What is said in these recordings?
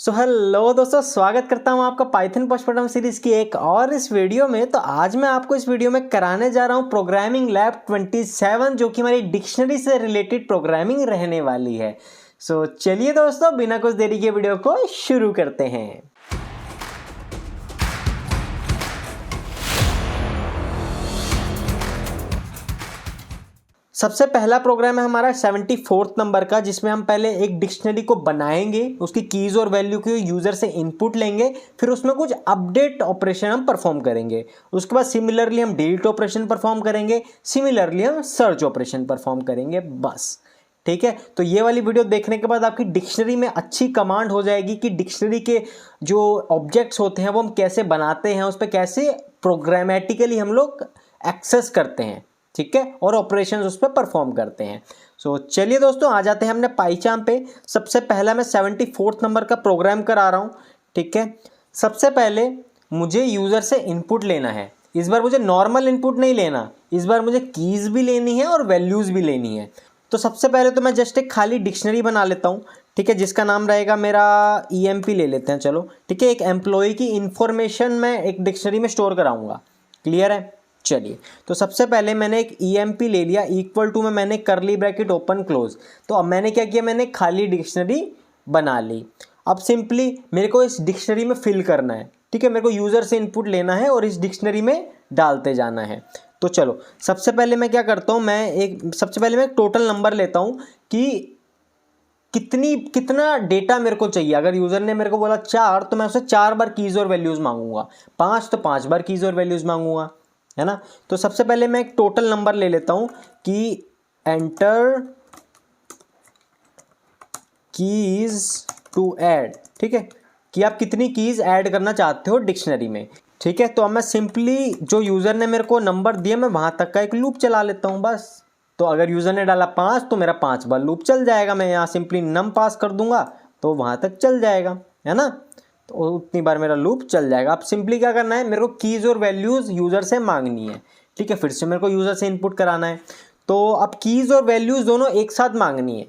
So hello दोस्तों, स्वागत करता हूं आपका पाइथन पोस्टमार्टम सीरीज की एक और इस वीडियो में। तो आज मैं आपको इस वीडियो में कराने जा रहा हूं प्रोग्रामिंग लैब 27, जो कि हमारी डिक्शनरी से रिलेटेड प्रोग्रामिंग रहने वाली है। सो चलिए दोस्तों, बिना कुछ देरी के वीडियो को शुरू करते हैं। सबसे पहला प्रोग्राम है हमारा 74 नंबर का, जिसमें हम पहले एक डिक्शनरी को बनाएंगे, उसकी कीज और वैल्यू को यूजर से इनपुट लेंगे, फिर उसमें कुछ अपडेट ऑपरेशन हम परफॉर्म करेंगे। उसके बाद सिमिलरली हम डिलीट ऑपरेशन परफॉर्म करेंगे, सिमिलरली हम सर्च ऑपरेशन परफॉर्म करेंगे। बस ठीक है। तो ये वाली वीडियो देखने के बाद आपकी डिक्शनरी में अच्छी कमांड हो जाएगी कि डिक्शनरी के जो ऑब्जेक्ट्स होते हैं वो हम कैसे बनाते हैं, उस पर कैसे प्रोग्रामेटिकली हम लोग एक्सेस करते हैं, ठीक है, और ऑपरेशंस उस पर परफॉर्म करते हैं। सो चलिए दोस्तों, आ जाते हैं हमने पाइचाम पे। सबसे पहला मैं 74 नंबर का प्रोग्राम करा रहा हूँ, ठीक है। सबसे पहले मुझे यूज़र से इनपुट लेना है। इस बार मुझे नॉर्मल इनपुट नहीं लेना, इस बार मुझे कीज़ भी लेनी है और वैल्यूज़ भी लेनी है। तो सबसे पहले तो मैं जस्ट एक खाली डिक्शनरी बना लेता हूँ, ठीक है, जिसका नाम रहेगा मेरा EMP ले लेते हैं, चलो ठीक है। एक एम्प्लॉय की इंफॉर्मेशन मैं एक डिक्शनरी में स्टोर कराऊंगा, क्लियर है। चलिए, तो सबसे पहले मैंने एक EMP ले लिया, इक्वल टू में मैंने करली ब्रैकेट ओपन क्लोज। तो अब मैंने क्या किया, मैंने खाली डिक्शनरी बना ली। अब सिंपली मेरे को इस डिक्शनरी में फिल करना है, ठीक है। मेरे को यूज़र से इनपुट लेना है और इस डिक्शनरी में डालते जाना है। तो चलो, सबसे पहले मैं क्या करता हूँ, सबसे पहले मैं एक टोटल नंबर लेता हूँ कि कितना डेटा मेरे को चाहिए। अगर यूज़र ने मेरे को बोला 4, तो मैं उससे 4 बार कीज़ और वैल्यूज़ मांगूंगा। 5 तो 5 बार कीज़ और वैल्यूज़ मांगूंगा, है ना। तो सबसे पहले मैं एक टोटल नंबर ले लेता हूं कि एंटर कीज टू ऐड, ठीक है, कि आप कितनी कीज ऐड करना चाहते हो डिक्शनरी में, ठीक है। तो अब मैं सिंपली जो यूज़र ने मेरे को नंबर दिया, मैं वहां तक का एक लूप चला लेता हूं बस। तो अगर यूज़र ने डाला 5, तो मेरा 5 बार लूप चल जाएगा। मैं यहाँ सिंपली नम पास कर दूंगा तो वहां तक चल जाएगा, है ना। तो उतनी बार मेरा लूप चल जाएगा। अब सिंपली क्या करना है, मेरे को कीज़ और वैल्यूज़ यूज़र से मांगनी है, ठीक है। फिर से मेरे को यूज़र से इनपुट कराना है। तो अब कीज़ और वैल्यूज़ दोनों एक साथ मांगनी है,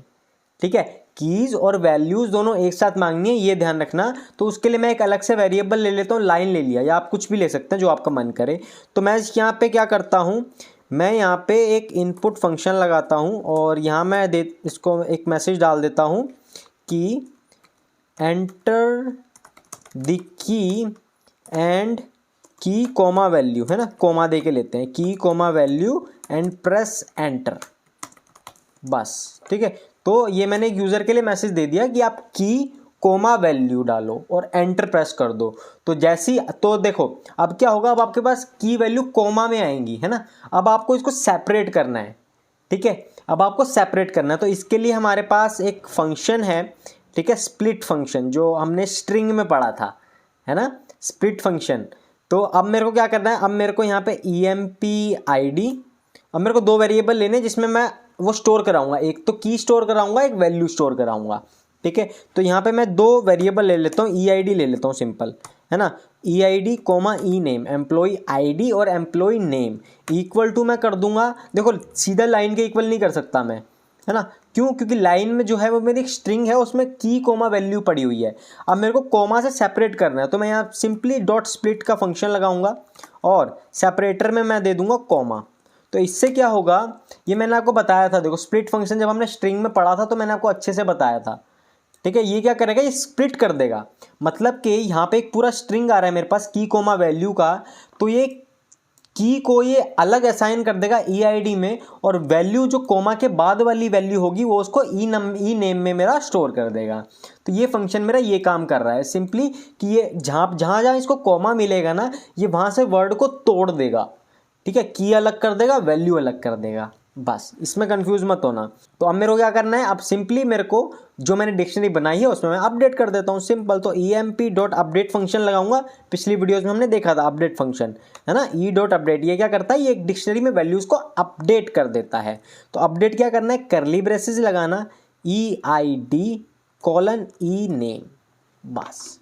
ठीक है। कीज़ और वैल्यूज़ दोनों एक साथ मांगनी है, ये ध्यान रखना। तो उसके लिए मैं एक अलग से वेरिएबल ले लेता हूँ, लाइन ले लिया, या आप कुछ भी ले सकते हैं जो आपका मन करे। तो मैं यहाँ पे क्या करता हूँ, मैं यहाँ पे एक इनपुट फंक्शन लगाता हूँ और यहाँ मैं इसको एक मैसेज डाल देता हूँ कि enter the key and key comma value, है ना, कोमा दे के लेते हैं, key comma value and press enter. बस ठीक है। तो ये मैंने एक यूज़र के लिए मैसेज दे दिया कि आप की कोमा वैल्यू डालो और एंटर प्रेस कर दो। तो तो देखो अब क्या होगा, अब आपके पास की वैल्यू कोमा में आएंगी, है ना। अब आपको इसको सेपरेट करना है, ठीक है। अब आपको सेपरेट करना है, तो इसके लिए हमारे पास एक फंक्शन है, ठीक है, स्प्लिट फंक्शन, जो हमने स्ट्रिंग में पढ़ा था, है ना, स्प्लिट फंक्शन। तो अब मेरे को क्या करना है, अब मेरे को यहाँ पे EMP ID, अब मेरे को 2 वेरिएबल लेने जिसमें मैं वो स्टोर कराऊंगा, एक तो की स्टोर कराऊंगा, एक वैल्यू स्टोर कराऊंगा, ठीक है। तो यहाँ पे मैं 2 वेरिएबल ले लेता हूँ, EID ले लेता हूँ सिंपल, है ना, EID कोमा ई नेम, एम्प्लॉय ID और एम्प्लॉय नेम इक्वल टू मैं कर दूंगा। देखो सीधा लाइन के इक्वल नहीं कर सकता मैं, है ना, क्यों, क्योंकि लाइन में जो है वो मेरी एक स्ट्रिंग है, उसमें की कोमा वैल्यू पड़ी हुई है। अब मेरे को कोमा से सेपरेट करना है, तो मैं यहाँ सिंपली डॉट स्प्लिट का फंक्शन लगाऊंगा और सेपरेटर में मैं दे दूंगा कोमा। तो इससे क्या होगा, ये मैंने आपको बताया था, देखो स्प्लिट फंक्शन जब हमने स्ट्रिंग में पढ़ा था तो मैंने आपको अच्छे से बताया था, ठीक है। ये क्या करेगा, ये स्प्लिट कर देगा, मतलब कि यहाँ पे एक पूरा स्ट्रिंग आ रहा है मेरे पास की कोमा वैल्यू का, तो ये की को ये अलग असाइन कर देगा EID में, और वैल्यू जो कोमा के बाद वाली वैल्यू होगी वो उसको ई नेम में मेरा स्टोर कर देगा। तो ये फंक्शन मेरा ये काम कर रहा है सिंपली कि ये जहाँ इसको कोमा मिलेगा ना, ये वहाँ से वर्ड को तोड़ देगा, ठीक है, की अलग कर देगा, वैल्यू अलग कर देगा। बस इसमें कंफ्यूज मत होना। तो अब मेरे को क्या करना है, अब सिंपली मेरे को जो मैंने डिक्शनरी बनाई है उसमें मैं अपडेट कर देता हूँ, सिंपल। तो EMP डॉट अपडेट फंक्शन लगाऊंगा, पिछली वीडियोस में हमने देखा था अपडेट फंक्शन, है ना, ई डॉट अपडेट। ये क्या करता है, ये एक डिक्शनरी में वैल्यूज़ को अपडेट कर देता है। तो अपडेट क्या करना है, करली ब्रेसेस लगाना, EID कोलन ई नेम, बस।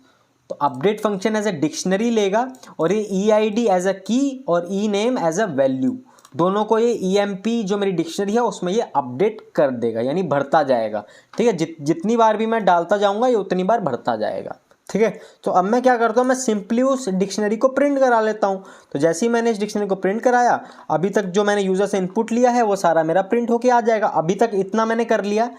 तो update function as a dictionary लेगा और ये EID एज अ की और E name as a value. दोनों को ये EMP जो मेरी डिक्शनरी है उसमें ये अपडेट कर देगा, यानी भरता जाएगा। ठीक है, जितनी बार भी मैं डालता जाऊँगा ये उतनी बार भरता जाएगा। ठीक है, तो अब मैं क्या करता हूँ, मैं सिंपली उस डिक्शनरी को प्रिंट करा लेता हूँ। तो जैसे ही मैंने इस डिक्शनरी को प्रिंट कराया, अभी तक जो मैंने यूज़र से इनपुट लिया है वो सारा मेरा प्रिंट होके आ जाएगा। अभी तक इतना मैंने कर लिया।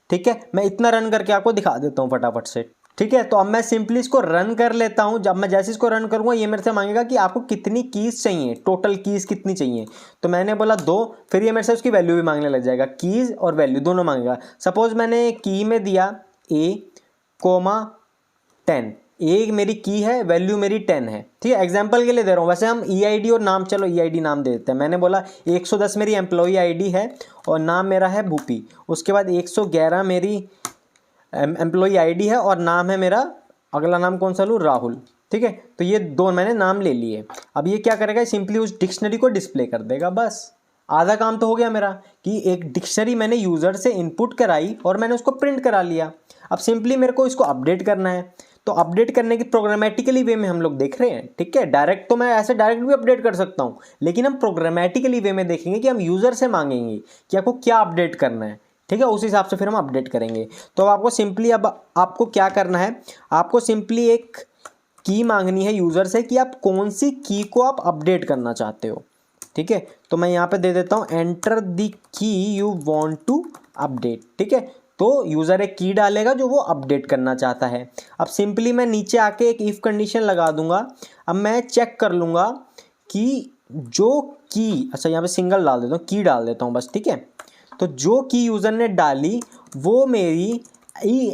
ठीक है, मैं इतना रन करके आपको दिखा देता हूँ फटाफट से। ठीक है, तो अब मैं सिंपली इसको रन कर लेता हूँ। जब मैं जैसे इसको रन करूँगा ये मेरे से मांगेगा कि आपको कितनी कीज़ चाहिए, टोटल कीज़ कितनी चाहिए। तो मैंने बोला 2, फिर ये मेरे से उसकी वैल्यू भी मांगने लग जाएगा, कीज़ और वैल्यू दोनों मांगेगा। सपोज़ मैंने की में दिया A,10, एक मेरी की है, वैल्यू मेरी 10 है। ठीक है, एग्जांपल के लिए दे रहा हूँ। वैसे हम EID और नाम, चलो EID नाम दे देते हैं। मैंने बोला 110 मेरी एम्प्लॉई ID है और नाम मेरा है भूपी। उसके बाद 111 मेरी एम्प्लॉई ID है और नाम है मेरा, अगला नाम कौन सा लूँ, राहुल। ठीक है, तो ये 2 मैंने नाम ले लिए। अब ये क्या करेगा, सिंपली उस डिक्शनरी को डिस्प्ले कर देगा। बस आधा काम तो हो गया मेरा कि एक डिक्शनरी मैंने यूज़र से इनपुट कराई और मैंने उसको प्रिंट करा लिया। अब सिंपली मेरे को इसको अपडेट करना है। तो अपडेट करने की प्रोग्रामेटिकली वे में हम लोग देख रहे हैं। ठीक है, डायरेक्ट तो मैं ऐसे डायरेक्ट भी अपडेट कर सकता हूँ, लेकिन हम प्रोग्रामेटिकली वे में देखेंगे कि हम यूज़र से मांगेंगे कि आपको क्या अपडेट करना है। ठीक है, उस हिसाब से फिर हम अपडेट करेंगे। तो आपको सिंपली अब आपको क्या करना है, आपको सिंपली एक की मांगनी है यूज़र से कि आप कौन सी की को आप अपडेट करना चाहते हो। ठीक है, तो मैं यहाँ पे दे देता हूँ enter the key you want to update. ठीक है, तो यूज़र एक की डालेगा जो वो अपडेट करना चाहता है। अब सिंपली मैं नीचे आके एक इफ़ कंडीशन लगा दूंगा। अब मैं चेक कर लूँगा कि जो की, अच्छा यहाँ पे सिंगल डाल देता हूँ, की डाल देता हूँ बस। ठीक है, तो जो की यूज़र ने डाली वो मेरी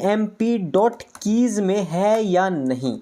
emp.keys में है या नहीं।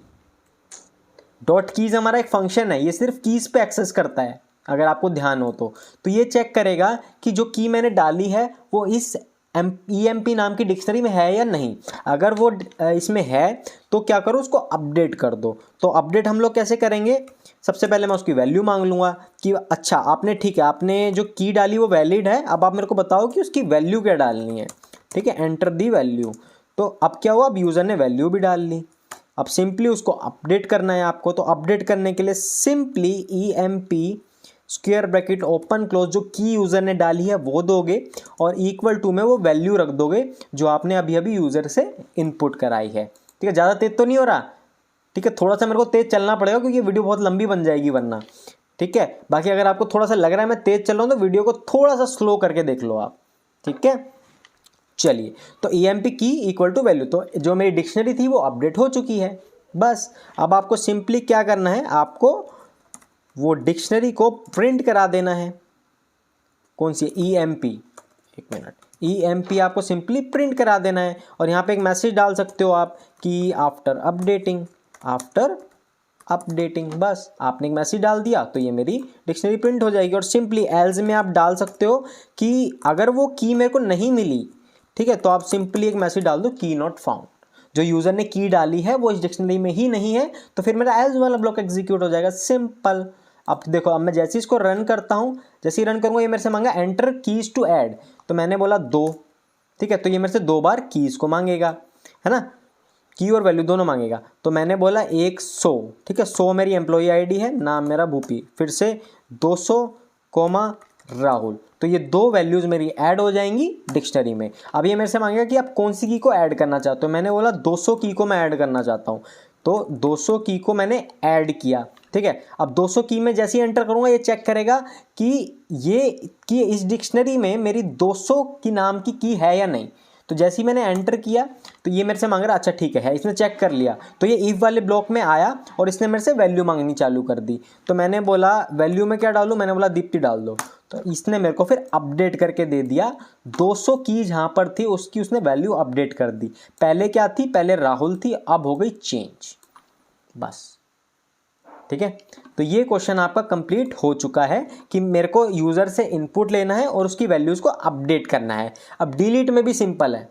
डॉट कीज़ हमारा एक फंक्शन है, ये सिर्फ कीज़ पे एक्सेस करता है, अगर आपको ध्यान हो तो ये चेक करेगा कि जो की मैंने डाली है वो इस EMP नाम की डिक्शनरी में है या नहीं। अगर वो इसमें है तो क्या करो, उसको अपडेट कर दो। तो अपडेट हम लोग कैसे करेंगे, सबसे पहले मैं उसकी वैल्यू मांग लूँगा कि अच्छा आपने, ठीक है, आपने जो की डाली वो वैलिड है, अब आप मेरे को बताओ कि उसकी वैल्यू क्या डालनी है। ठीक है, एंटर दी वैल्यू। तो अब क्या हुआ, अब यूज़र ने वैल्यू भी डाल ली। अब सिंपली उसको अपडेट करना है आपको। तो अपडेट करने के लिए simply EMP square bracket open close जो की यूज़र ने डाली है वो दोगे और इक्वल टू में वो वैल्यू रख दोगे जो आपने अभी अभी यूज़र से इनपुट कराई है। ठीक है, ज़्यादा तेज तो नहीं हो रहा। ठीक है, थोड़ा सा मेरे को तेज़ चलना पड़ेगा क्योंकि वीडियो बहुत लंबी बन जाएगी वरना। ठीक है, बाकी अगर आपको थोड़ा सा लग रहा है मैं तेज़ चल रहा हूँ तो वीडियो को थोड़ा सा स्लो करके देख लो आप। ठीक है, चलिए, तो EMP की इक्वल टू वैल्यू, तो जो मेरी डिक्शनरी थी वो अपडेट हो चुकी है। बस अब आपको सिंपली क्या करना है, आपको वो डिक्शनरी को प्रिंट करा देना है। कौन सी, EMP, एक मिनट, EMP आपको सिंपली प्रिंट करा देना है। और यहाँ पे एक मैसेज डाल सकते हो आप कि आफ्टर अपडेटिंग, बस आपने एक मैसेज डाल दिया तो ये मेरी डिक्शनरी प्रिंट हो जाएगी। और सिंपली एल्स में आप डाल सकते हो कि अगर वो की मेरे को नहीं मिली, ठीक है, तो आप सिंपली एक मैसेज डाल दो की नॉट फाउंड। जो यूज़र ने की डाली है वो इस डिक्शनरी में ही नहीं है, तो फिर मेरा एल्स वाला ब्लॉक एग्जीक्यूट हो जाएगा, सिंपल। अब देखो, अब मैं जैसे इसको रन करता हूँ, जैसे ही रन करूँगा ये मेरे से मांगा एंटर कीज़ टू ऐड, तो मैंने बोला 2। ठीक है, तो ये मेरे से 2 बार कीज़ को मांगेगा, है ना, की और वैल्यू दोनों मांगेगा। तो मैंने बोला 100। ठीक है, 100 मेरी एम्प्लॉई ID है, नाम मेरा भूपी, फिर से 200 राहुल। तो ये 2 वैल्यूज़ मेरी ऐड हो जाएंगी डिक्शनरी में। अब ये मेरे से मांगेगा कि आप कौन सी की को ऐड करना चाहते हो। मैंने बोला 200 की को मैं ऐड करना चाहता हूँ, तो 200 की को मैंने ऐड किया। ठीक है, अब 200 की में जैसे ही एंटर करूँगा ये चेक करेगा कि इस डिक्शनरी में मेरी 200 की नाम की है या नहीं। तो जैसे ही मैंने एंटर किया तो ये मेरे से मांग रहा, अच्छा ठीक है, इसने चेक कर लिया, तो ये इफ़ वाले ब्लॉक में आया और इसने मेरे से वैल्यू मांगनी चालू कर दी। तो मैंने बोला वैल्यू में क्या डालूँ, मैंने बोला दीप्ति डाल दो। तो इसने मेरे को फिर अपडेट करके दे दिया, 200 की जहाँ पर थी उसकी उसने वैल्यू अपडेट कर दी। पहले क्या थी, पहले राहुल थी, अब हो गई चेंज, बस। ठीक है, तो ये क्वेश्चन आपका कंप्लीट हो चुका है कि मेरे को यूज़र से इनपुट लेना है और उसकी वैल्यूज़ को अपडेट करना है। अब डिलीट में भी सिंपल है,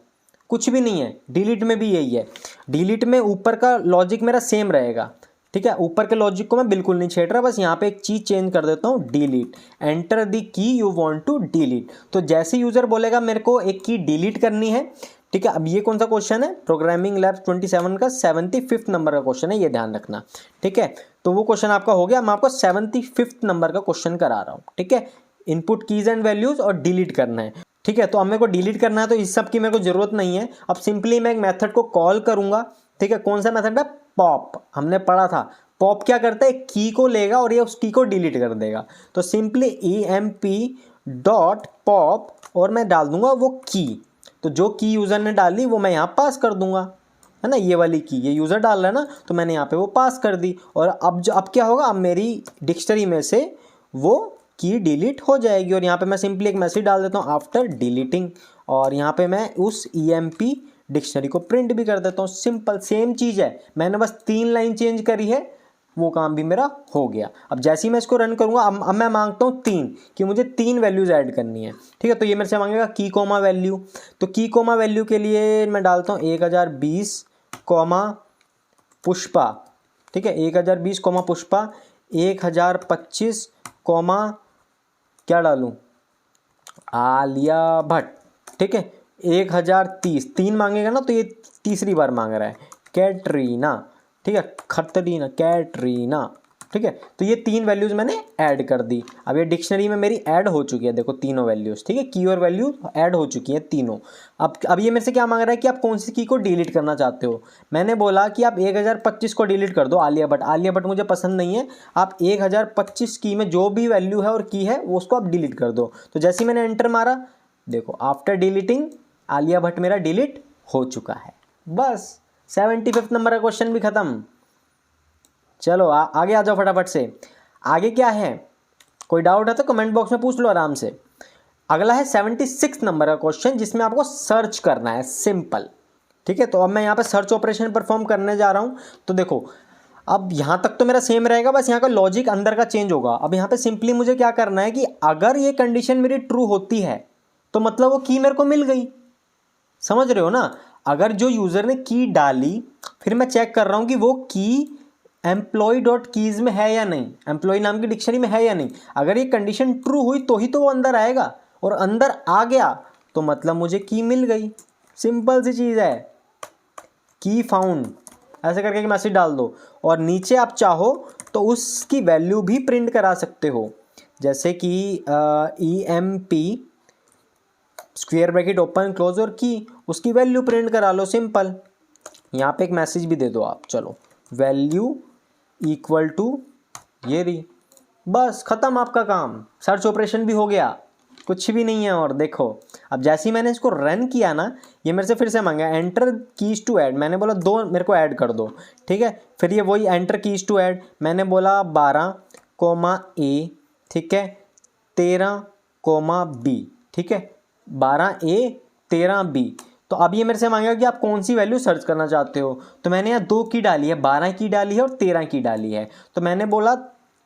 कुछ भी नहीं है, डिलीट में भी यही है। डिलीट में ऊपर का लॉजिक मेरा सेम रहेगा। ठीक है, ऊपर के लॉजिक को मैं बिल्कुल नहीं छेड़ रहा, बस यहाँ पे एक चीज़ चेंज कर देता हूँ, delete, enter the key you want to delete. तो जैसे यूज़र बोलेगा मेरे को एक की डिलीट करनी है, ठीक है। अब ये कौन सा क्वेश्चन है, प्रोग्रामिंग लैब 27 का 75 नंबर का क्वेश्चन है, ये ध्यान रखना। ठीक है, तो वो क्वेश्चन आपका हो गया, मैं आपको 75 नंबर का क्वेश्चन करा रहा हूँ। ठीक है, इनपुट कीज एंड वैल्यूज और डिलीट करना है। ठीक है, तो अब मेरे को डिलीट करना है तो इस सब की मेरे को जरूरत नहीं है। अब सिंपली मैं एक मेथड को कॉल करूंगा। ठीक है, कौन सा मेथड है? पॉप। हमने पढ़ा था पॉप क्या करता है, की को लेगा और ये उस की को डिलीट कर देगा। तो सिंपली emp.pop और मैं डाल दूंगा वो की। तो जो की यूजर ने डाली वो मैं यहाँ पास कर दूंगा, है ना, ये वाली की ये यूजर डाल रहा है ना, तो मैंने यहाँ पे वो पास कर दी। और अब क्या होगा, अब मेरी डिक्शनरी में से वो की डिलीट हो जाएगी। और यहाँ पे मैं सिंपली एक मैसेज डाल देता हूँ आफ्टर डिलीटिंग, और यहाँ पे मैं उस emp डिक्शनरी को प्रिंट भी कर देता हूँ। सिंपल सेम चीज़ है, मैंने बस 3 लाइन चेंज करी है, वो काम भी मेरा हो गया। अब जैसे ही मैं इसको रन करूँगा, अब मैं मांगता हूँ 3 कि मुझे 3 वैल्यूज़ ऐड करनी है। ठीक है, तो ये मेरे से मांगेगा की कोमा वैल्यू। तो की कोमा वैल्यू के लिए मैं डालता हूँ 1020 कोमा पुष्पा। ठीक है, 1020 कोमा पुष्पा, 1025 कोमा क्या डालूं, आलिया भट्ट। ठीक है, 1030 3 मांगेगा ना, तो ये तीसरी बार मांग रहा है कैटरीना। ठीक है, खतरीना कैटरीना। ठीक है, तो ये 3 वैल्यूज मैंने ऐड कर दी। अब ये डिक्शनरी में मेरी ऐड हो चुकी है, देखो तीनों वैल्यूज। ठीक है, की और वैल्यू ऐड हो चुकी है तीनों। अब ये मेरे से क्या मांग रहा है कि आप कौन सी की को डिलीट करना चाहते हो। मैंने बोला कि आप 1025 को डिलीट कर दो, आलिया भट्ट। आलिया भट्ट मुझे पसंद नहीं है, आप 1025 की में जो भी वैल्यू है और की है वो उसको आप डिलीट कर दो। तो जैसे ही मैंने एंटर मारा, देखो आफ्टर डिलीटिंग आलिया भट्ट मेरा डिलीट हो चुका है। बस 75 नंबर का क्वेश्चन भी खत्म। चलो आगे आ जाओ फटाफट से। आगे क्या है, कोई डाउट है तो कमेंट बॉक्स में पूछ लो आराम से। अगला है 76 नंबर का क्वेश्चन, जिसमें आपको सर्च करना है, सिंपल। ठीक है, तो अब मैं यहाँ पे सर्च ऑपरेशन परफॉर्म करने जा रहा हूँ। तो देखो अब यहाँ तक तो मेरा सेम रहेगा, बस यहाँ का लॉजिक अंदर का चेंज होगा। अब यहाँ पे सिंपली मुझे क्या करना है कि अगर ये कंडीशन मेरी ट्रू होती है तो मतलब वो की मेरे को मिल गई। समझ रहे हो ना? अगर जो यूज़र ने की डाली, फिर मैं चेक कर रहा हूँ कि वो की employee.keys में है या नहीं, एम्प्लॉय नाम की डिक्शनरी में है या नहीं। अगर ये कंडीशन ट्रू हुई तो ही तो वो अंदर आएगा, और अंदर आ गया तो मतलब मुझे की मिल गई। सिंपल सी चीज़ है, की फाउंड ऐसे करके एक मैसेज डाल दो। और नीचे आप चाहो तो उसकी वैल्यू भी प्रिंट करा सकते हो, जैसे कि emp square bracket open close और की, उसकी वैल्यू प्रिंट करा लो। सिंपल, यहाँ पे एक मैसेज भी दे दो आप, चलो वैल्यू इक्वल टू ये रही, बस खत्म आपका काम। सर्च ऑपरेशन भी हो गया, कुछ भी नहीं है। और देखो अब जैसे ही मैंने इसको रन किया ना, ये मेरे से फिर से मांगा एंटर कीज टू ऐड। मैंने बोला 2 मेरे को ऐड कर दो। ठीक है, फिर ये वही एंटर कीज टू ऐड, मैंने बोला 12, ठीक है, 13, ठीक है, 12A 13B। तो अब ये मेरे से मांगेगा कि आप कौन सी वैल्यू सर्च करना चाहते हो। तो मैंने यहाँ 2 की डाली है, 12 की डाली है और 13 की डाली है। तो मैंने बोला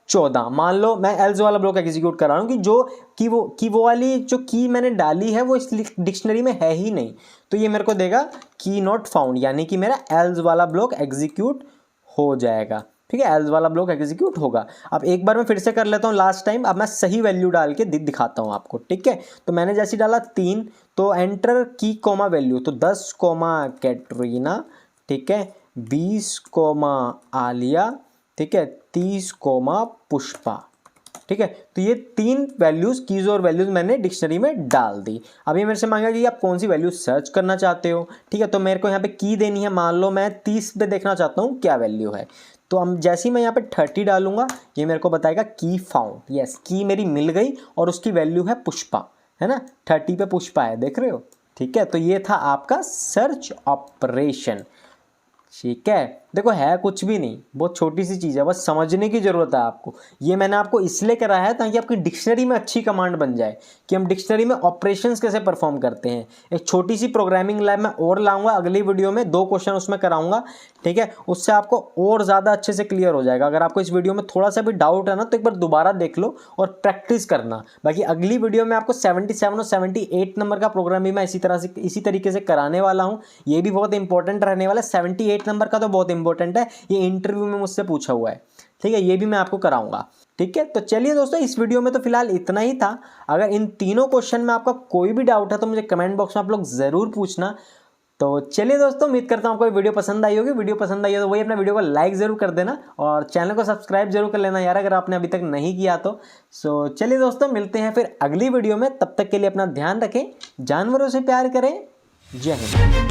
14। मान लो मैं एल्स वाला ब्लॉक एग्जीक्यूट कर रहा हूँ कि वो वाली जो की मैंने डाली है वो इस डिक्शनरी में है ही नहीं, तो ये मेरे को देगा की नॉट फाउंड, यानी कि मेरा एल्स वाला ब्लॉक एग्जीक्यूट हो जाएगा। ठीक है, एल्स वाला ब्लॉक एग्जीक्यूट होगा। अब एक बार मैं फिर से कर लेता हूँ लास्ट टाइम। अब मैं सही वैल्यू डाल के दिखाता हूँ आपको। ठीक है, तो मैंने जैसे डाला 3, तो एंटर की कोमा वैल्यू, तो 10 कोमा कैटरीना, ठीक है, 20 कोमा आलिया, ठीक है, 30 कोमा पुष्पा। ठीक है, तो ये 3 वैल्यूज कीज और वैल्यूज मैंने डिक्शनरी में डाल दी। अब ये मेरे से मांगा कि आप कौन सी वैल्यू सर्च करना चाहते हो। ठीक है, तो मेरे को यहाँ पे की देनी है। मान लो मैं 30 पे देखना चाहता हूँ क्या वैल्यू है। तो हम जैसे ही मैं यहाँ पे 30 डालूंगा, ये मेरे को बताएगा की फाउंड। यस, की मेरी मिल गई और उसकी वैल्यू है पुष्पा, है ना, 30 पे पुष्पा है, देख रहे हो। ठीक है, तो ये था आपका सर्च ऑपरेशन। ठीक है, देखो है कुछ भी नहीं, बहुत छोटी सी चीज़ है, बस समझने की ज़रूरत है आपको। ये मैंने आपको इसलिए कराया है ताकि आपकी डिक्शनरी में अच्छी कमांड बन जाए कि हम डिक्शनरी में ऑपरेशंस कैसे परफॉर्म करते हैं। एक छोटी सी प्रोग्रामिंग लैब में और लाऊंगा अगली वीडियो में, 2 क्वेश्चन उसमें कराऊंगा। ठीक है, उससे आपको और ज़्यादा अच्छे से क्लियर हो जाएगा। अगर आपको इस वीडियो में थोड़ा सा भी डाउट है ना, तो एक बार दोबारा देख लो और प्रैक्टिस करना। बाकी अगली वीडियो में आपको 77 और 78 नंबर का प्रोग्राम भी मैं इसी तरीके से कराने वाला हूँ। ये भी बहुत इंपॉर्टेंट रहने वाला है। 78 नंबर का तो बहुत इंपॉर्टेंट है, ये इंटरव्यू में मुझसे पूछा हुआ है। ठीक है, ये भी मैं आपको कराऊंगा। ठीक है, तो चलिए दोस्तों, इस वीडियो में तो फिलहाल इतना ही था। अगर इन तीनों क्वेश्चन में आपका कोई भी डाउट है तो मुझे कमेंट बॉक्स में आप लोग ज़रूर पूछना। तो चलिए दोस्तों, उम्मीद करता हूँ आपको वीडियो पसंद आई होगी। वीडियो पसंद आई हो तो वही अपना वीडियो को लाइक ज़रूर कर देना और चैनल को सब्सक्राइब जरूर कर लेना यार, अगर आपने अभी तक नहीं किया तो। सो चलिए दोस्तों, मिलते हैं फिर अगली वीडियो में। तब तक के लिए अपना ध्यान रखें, जानवरों से प्यार करें। जय हिंद।